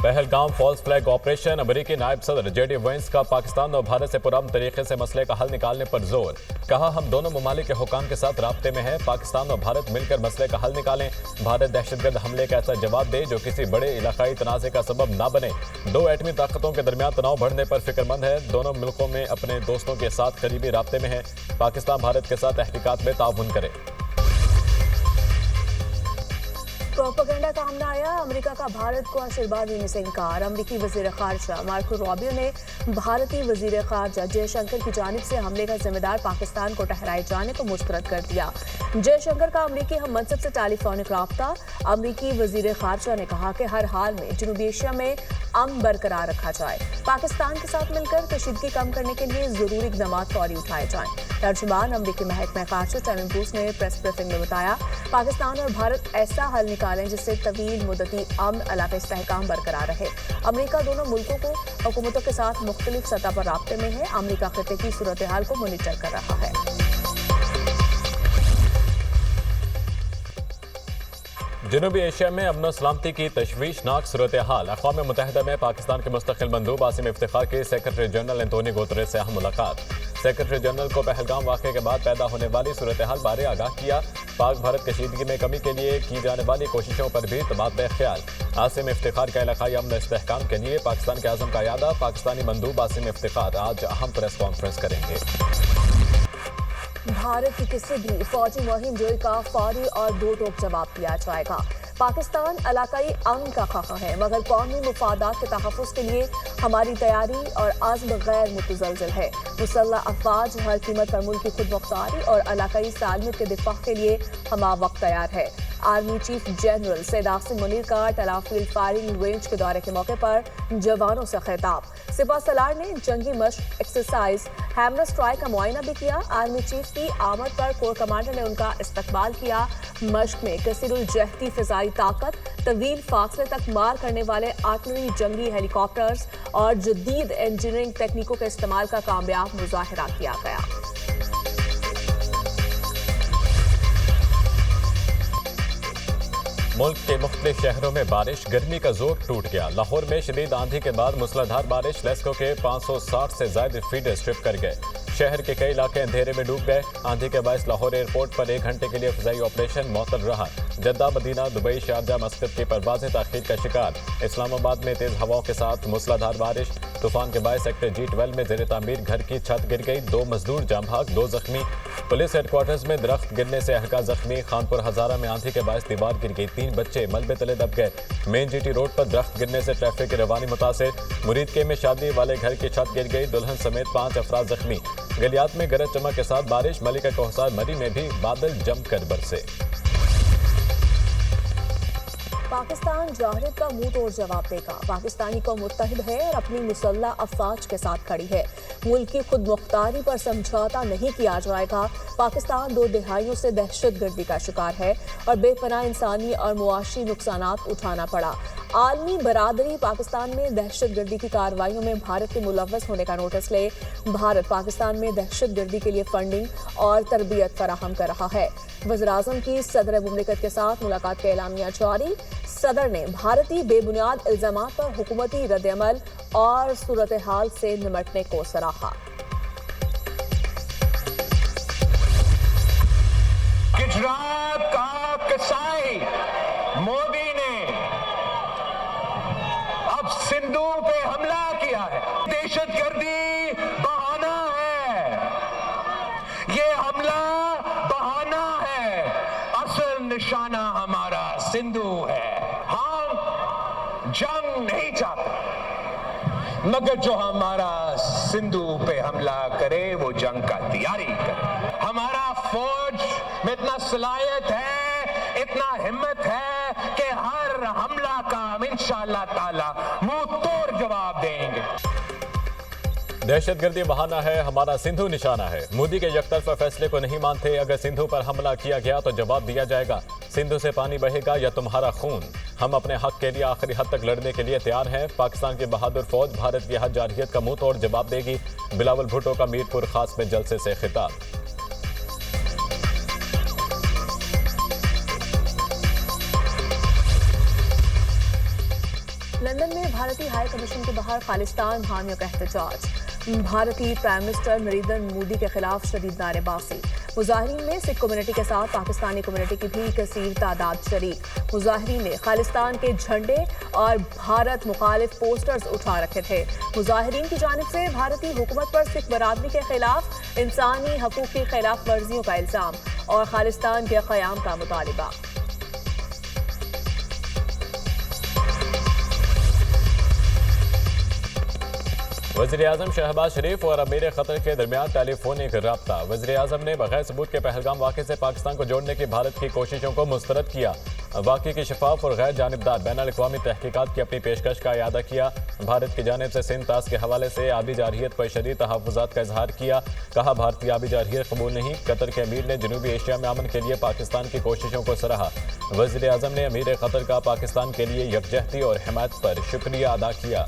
Pahalgam false flag operation. अमेरिकी नायब सदर जेडी वेंस का पाकिस्तान और भारत से पुरअमन तरीके से मसले का हल निकालने पर जोर। कहा, हम दोनों ममालिक के हुकाम के साथ राब्ते में हैं। पाकिस्तान और भारत मिलकर मसले का हल निकालें। भारत दहशतगर्द हमले का ऐसा जवाब दे जो किसी बड़े इलाकाई तनाज़े का सबब ना बने। दो एटमी ताकतों के दरमियान तनाव बढ़ने पर फिक्रमंद है। दोनों मुल्कों में अपने दोस्तों के साथ करीबी राब्ते में है। पाकिस्तान भारत के साथ तहकीकात में ताउन करे। प्रोपेगेंडा का हमला आया। अमेरिका का भारत को आशीर्वाद देने से इनकार। अमेरिकी वजीर खारजा मार्को रूबियो ने भारतीय वजीर खारजा जयशंकर की जानिब से हमले का जिम्मेदार पाकिस्तान को ठहराए जाने को मुस्तरद कर दिया। जयशंकर का अमेरिकी हम मनसब से टेलीफोनिक राब्ता। अमेरिकी वजीर खारजा ने कहा कि हर हाल में जनूबी एशिया में अमन बरकरार रखा जाए। पाकिस्तान के साथ मिलकर कशीदगी कम करने के लिए जरूरी इक़दाम फौरी उठाए जाएं। तर्जुमान अमेरिकी महकमा खारजा टॉम ब्रूस ने प्रेस ब्रीफिंग में बताया, पाकिस्तान और भारत ऐसा हल निकालें जिससे तवील मुद्दती अमन अलाक़ाई इस्तेहकाम बरकरार रहे। अमेरिका दोनों मुल्कों को हुकूमतों के साथ मुख्तलिफ सतह पर राब्ते में है। अमेरिका खिते की सूरत हाल को मॉनिटर कर रहा है। जनूबी एशिया में अमन और सलामती की तशवीशनाक सूरत हाल। अक़वाम मुत्तहिदा में पाकिस्तान के मुस्तकिल मंदूब आसिम इफ्तिखार की सेक्रेटरी जनरल एंटोनियो गुतरेस से अहम मुलाकात। सेक्रेटरी जनरल को पहलगाम वाक़े के बाद पैदा होने वाली सूरत हाल बारे आगाह किया। पाक भारत कशीदगी में कमी के लिए की जाने वाली कोशिशों पर भी तबादला ख्याल। आसिम इफ्तिखार का इलाकाई अमन इस्तेहकाम के लिए पाकिस्तान के आज़म का यादा। पाकिस्तानी मंदूब आसिम इफ्तिखार आज अहम प्रेस कॉन्फ्रेंस करेंगे। भारत की किसी भी फौजी मुहिम जोई का फौरी और दो टोक जवाब दिया जाएगा। पाकिस्तान इलाकाई अमन का खाका है, मगर कौमी मुफादात के तहफ़्फ़ुज़ के लिए हमारी तैयारी और आज़्म गैर मुतज़लज़ल है। मुसल्लह अफ़वाज हर कीमत पर मुल्क की खुद मुख्तारी और इलाकाई सालमियत के दिफा के लिए हमा वक्त तैयार है। Army chief general Syed Asim Munir का तलाफील्ड फायरिंग रेंज के दौरे के मौके पर जवानों से खिताब। सिपा सलार ने जंगी मशक एक्सरसाइज हैमर स्ट्राइक का मुआयना भी किया। आर्मी चीफ की आमद पर कोर कमांडर ने उनका इस्तकबाल किया। मशक में कसीरुल जहती फिजाई ताकत, तवील फासले तक मार करने वाले आर्टिलरी, जंगी हेलीकॉप्टर्स और जदीद इंजीनियरिंग तकनीकों के इस्तेमाल का कामयाब मुजाहिरा किया गया। मुल्क के मुख्तलिफ शहरों में बारिश, गर्मी का जोर टूट गया। लाहौर में शदीद आंधी के बाद मूसलाधार बारिश लेस्को के 560 से ज्यादा फीडर स्ट्रिप कर गए। शहर के कई इलाके अंधेरे में डूब गए। आंधी के बायस लाहौर एयरपोर्ट पर 1 घंटे के लिए फ़िज़ाई ऑपरेशन मअतल रहा। Jeddah, Medina, Dubai, Sharjah, Muscat की परवाजें ताख़ीर का शिकार। इस्लामाबाद में तेज हवाओं के साथ मूसलाधार बारिश। तूफान के बायस सेक्टर G12 में ज़ेरे तामीर घर की छत गिर गई। 2 मजदूर जाम भाग, 2 जख्मी। पुलिस हेडक्वार्टर्स में दरख्त गिरने से अहलका जख्मी। खानपुर हजारा में आंधी के बायस दीवार गिर गई। 3 बच्चे मलबे तले दब गए। मेन GT रोड पर दरख्त गिरने से ट्रैफिक की रवानी मुतासिर। मुरीदके में शादी वाले घर की छत गिर गई। दुल्हन समेत 5 अफराद जख्मी। गलियात में गरज चमक के साथ बारिश। मलिका कोहसार मरी में भी बादल जमकर बरसे। पाकिस्तान जाहिद का मुंह तोड़ जवाब देगा। पाकिस्तानी कौम मुत्तहिद है और अपनी मुसल्लह अफवाज के साथ खड़ी है। मुल्क की खुद मुख्तारी पर समझौता नहीं किया जाएगा। पाकिस्तान 2 दहाइयों से दहशतगर्दी का शिकार है और बेपनाह इंसानी और मुआशी नुकसानात उठाना पड़ा। आलमी बरादरी पाकिस्तान में दहशतगर्दी की कार्रवाइयों में भारत के मुलव्वस होने का नोटिस ले। भारत पाकिस्तान में दहशतगर्दी के लिए फंडिंग और तरबियत फराहम कर रहा है। वज़ीर-ए-आज़म की सदर मुमलिकत के साथ मुलाकात का एलामिया जारी। सदर ने भारतीय बेबुनियाद इल्जामात पर हुकूमती रद्द-ए-अमल और सूरत हाल से निमटने को सराहा। गुजरात का कसाई मोदी ने अब सिंधु पे हमला किया है। दहशतगर्दी बहाना है, ये हमला बहाना है। असल निशाना हमारा सिंधु है। हम जंग नहीं चाहते, मगर जो हमारा सिंधु पे हमला करे वो जंग का तैयारी करे। हमारा फौज में इतना सलाहियत है, इतना हिम्मत है कि हर हमला का हम इंशाअल्लाह ताला मुंह तोड़ जवाब देंगे। दहशतगर्दी बहाना है, हमारा सिंधु निशाना है। मोदी के यकतरफा फैसले को नहीं मानते। अगर सिंधु पर हमला किया गया तो जवाब दिया जाएगा। सिंधु से पानी बहेगा या तुम्हारा खून। हम अपने हक के लिए आखिरी हद तक लड़ने के लिए तैयार हैं। पाकिस्तान की बहादुर फौज भारत की हद जारहियत का मुंह तोड़ जवाब देगी। बिलावल भुट्टो का मीरपुर खास में जलसे से खिताब। लंदन में भारतीय हाई कमीशन के बाहर खालिस्तान हामियों का एहतजाज। भारतीय प्राइम मिनिस्टर नरेंद्र मोदी के खिलाफ शदीद नारेबाजी। मुजाहिरीन में सिख कम्युनिटी के साथ पाकिस्तानी कम्युनिटी की भी कसीर तादाद शरीक। मुजाहिरीन ने खालिस्तान के झंडे और भारत मुखालिफ पोस्टर्स उठा रखे थे। मुजाहिरीन की जानिब से भारतीय हुकूमत पर सिख बरादरी के खिलाफ इंसानी हकूक की खिलाफ वर्जियों का इल्जाम और खालिस्तान के क़याम का मुतालिबा। वज़ीर-ए-आज़म शहबाज शरीफ और अमीर क़तर के दरमियान टेलीफोनिक रब्ता। वज़ीर-ए-आज़म ने बगैर सबूत के पहलगाम वाक़े से पाकिस्तान को जोड़ने की भारत की कोशिशों को मुस्तरद किया। वाक़े की शफाफ और गैर जानिबदार बैनुल-अक़वामी तहक़ीक़ात की अपनी पेशकश का इयादा किया। भारत की जानिब से सिंध तास के हवाले से आबी जारहियत पर शदीद तहफ़्फ़ुज़ात का इजहार किया। कहा, भारतीय आबी जारहियत कबूल नहीं। कतर के अमीर ने जनूबी एशिया में अमन के लिए पाकिस्तान की कोशिशों को सराहा। वज़ीर-ए-आज़म ने अमीर क़तर का पाकिस्तान के लिए यकजहती और हिमायत पर शुक्रिया अदा किया।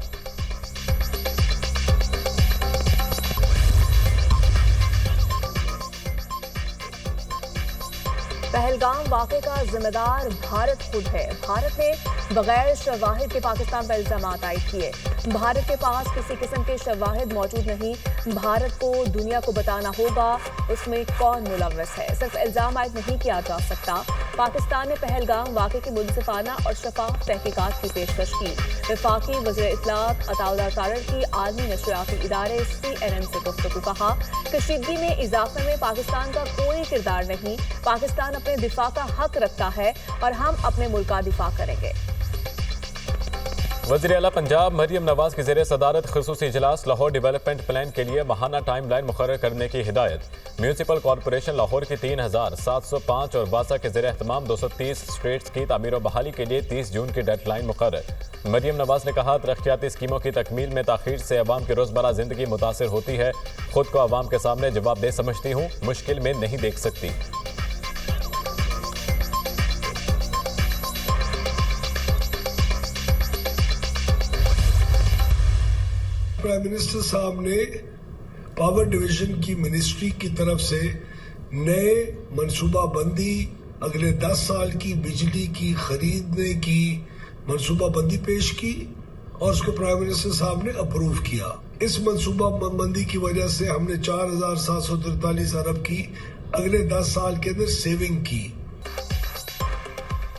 पहलगाम वाक़े का जिम्मेदार भारत खुद है। भारत ने बगैर शवाहिद के पाकिस्तान पर इल्जाम आयद किए। भारत के पास किसी किस्म के शवाहिद मौजूद नहीं। भारत को दुनिया को बताना होगा उसमें कौन मुलव्वस है। सिर्फ इल्जाम आयद नहीं किया जा सकता। पाकिस्तान ने पहलगाम वाक़े की मुनसिफाना और शफाफ तहकीकात की पेशकश की। वफाकी वज़ीर इत्तलात अताउल्लाह तारर की आलमी नशरियाती इदारे CNN से गुफ्तगू। कहा, कशीदगी में इजाफे में पाकिस्तान का कोई किरदार नहीं। पाकिस्तान अपने दिफा का हक रखता है और हम अपने मुल्क का दिफा करेंगे। वज़ीर आला पंजाब मरियम नवाज की ज़ेरे सदारत ख़ुसूसी इजलास। लाहौर डेवलपमेंट प्लान के लिए माहाना टाइम लाइन मुकर्रर करने की हिदायत। म्यूनसिपल कॉरपोरेशन लाहौर की 3705 और वासा के ज़ेरे एहतमाम 230 स्ट्रीट्स की तामीर और बहाली के लिए 30 जून की डेडलाइन मुकर्रर। मरियम नवाज ने कहा, तरक्याती स्कीमों की तकमील में ताख़ीर से अवाम की रोज़मर्रा ज़िंदगी मुतासर होती है। खुद को अवाम के सामने जवाबदेह समझती हूँ, मुश्किल में नहीं देख सकती। प्राइम मिनिस्टर साहब ने पावर डिवीजन की मिनिस्ट्री की तरफ से नए मनसूबाबंदी अगले 10 साल की बिजली की खरीदने की मनसूबाबंदी पेश की और उसको प्राइम मिनिस्टर साहब ने अप्रूव किया। इस मनसूबाबंदी की वजह से हमने 4743 अरब की अगले 10 साल के अंदर सेविंग की।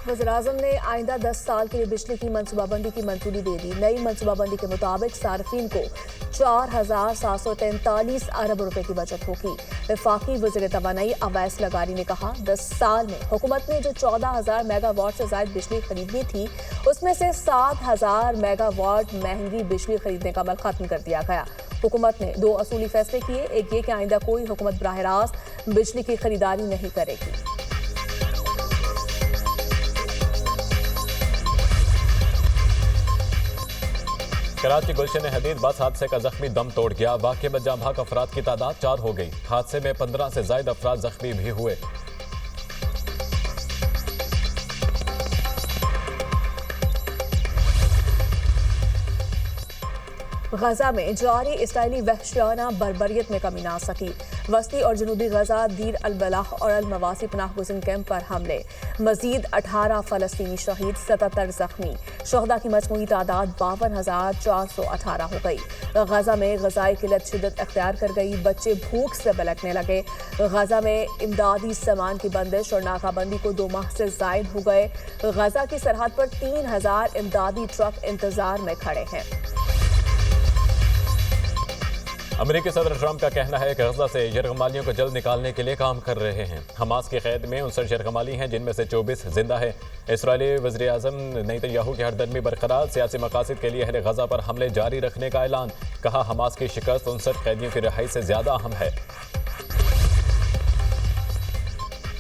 वज़ीर-ए-आज़म ने आइंदा 10 साल के लिए बिजली की मनसूबाबंदी की मंजूरी दे दी। नई मनसूबाबंदी के मुताबिक सार्फिन को 4743 अरब रुपए की बचत होगी। वफाकी वज़ीर तवानाई अवैस लगारी ने कहा, 10 साल में हुकूमत ने जो 14,000 मेगावाट से ज़ायद बिजली खरीदनी थी, उसमें से 7,000 मेगावाट महंगी बिजली खरीदने का अमल खत्म कर दिया गया। हुकूमत ने 2 असूली फैसले किए। एक ये कि आइंदा कोई हुकूमत बराह रास्त बिजली की खरीदारी नहीं करेगी। कराची गुलशन हदीद बस हादसे का जख्मी दम तोड़ गया। वाक़े में जाँ भाग अफराद की तादाद 4 हो गई। हादसे में 15 से ज़ायद अफराद जख्मी भी हुए। गजा में जारी इसराइली वहशियाना बर्बरियत में कमी ना सकी। वस्ती और जनूबी गजा दीर अल बलाह और अल मवासी पनाह गुज़िन कैंप पर हमले। मजीद 18 फ़लस्तीनी शहीद, 77 जख्मी। शहदा की मजमूई तादाद 52,418 हो गई। गजा में गजाई किल्लत शिद्दत अख्तियार कर गई। बच्चे भूख से बिलखने लगे। गजा में इमदादी सामान की बंदिश और नाकाबंदी को 2 माह से ज़ायद हो गए। गजा की सरहद पर 3000 इमदादी ट्रक इंतजार में खड़े हैं। अमेरिकी सदर ट्रंप का कहना है कि गजा से यरगमालियों को जल्द निकालने के लिए काम कर रहे हैं। हमास की कैद में 59 यरगमाली हैं, जिनमें से 24 जिंदा है। इसराइली वज़ीर-ए-आज़म नेतन्याहू की हरदर्मी बरकरार। सियासी मकासद के लिए अहले गजा पर हमले जारी रखने का ऐलान। कहा, हमास की शिकस्त 59 कैदियों की रिहाई से ज्यादा अहम है।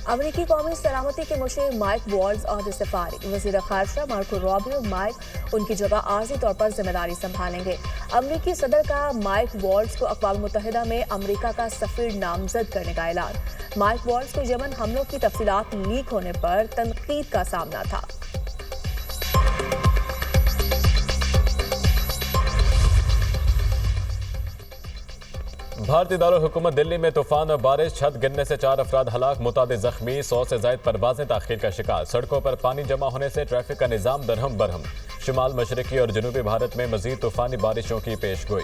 अमेरिकी कौमी सलामती के मुशीर माइक वॉल्स और फारिग। वज़ीर ख़ारजा मार्को रूबियो माइक उनकी जगह आर्जी तौर पर जिम्मेदारी संभालेंगे। अमेरिकी सदर का माइक वॉल्स को अक़वाम मुत्तहिदा में अमेरिका का सफ़ीर नामजद करने का ऐलान। माइक वॉल्स को यमन हमलों की तफसीलात लीक होने पर तनकीद का सामना था। भारतीय दारुल हुकूमत दिल्ली में तूफान और बारिश, छत गिरने से 4 अफराद हलाक, मुतादिद जख्मी, 100 से ज़ायद परवाजें ताख़ीर का शिकार। सड़कों पर पानी जमा होने से ट्रैफिक का निज़ाम दरहम बरहम। शुमाल मशरकी और जनूबी भारत में मजीद तूफानी बारिशों की पेशगोई।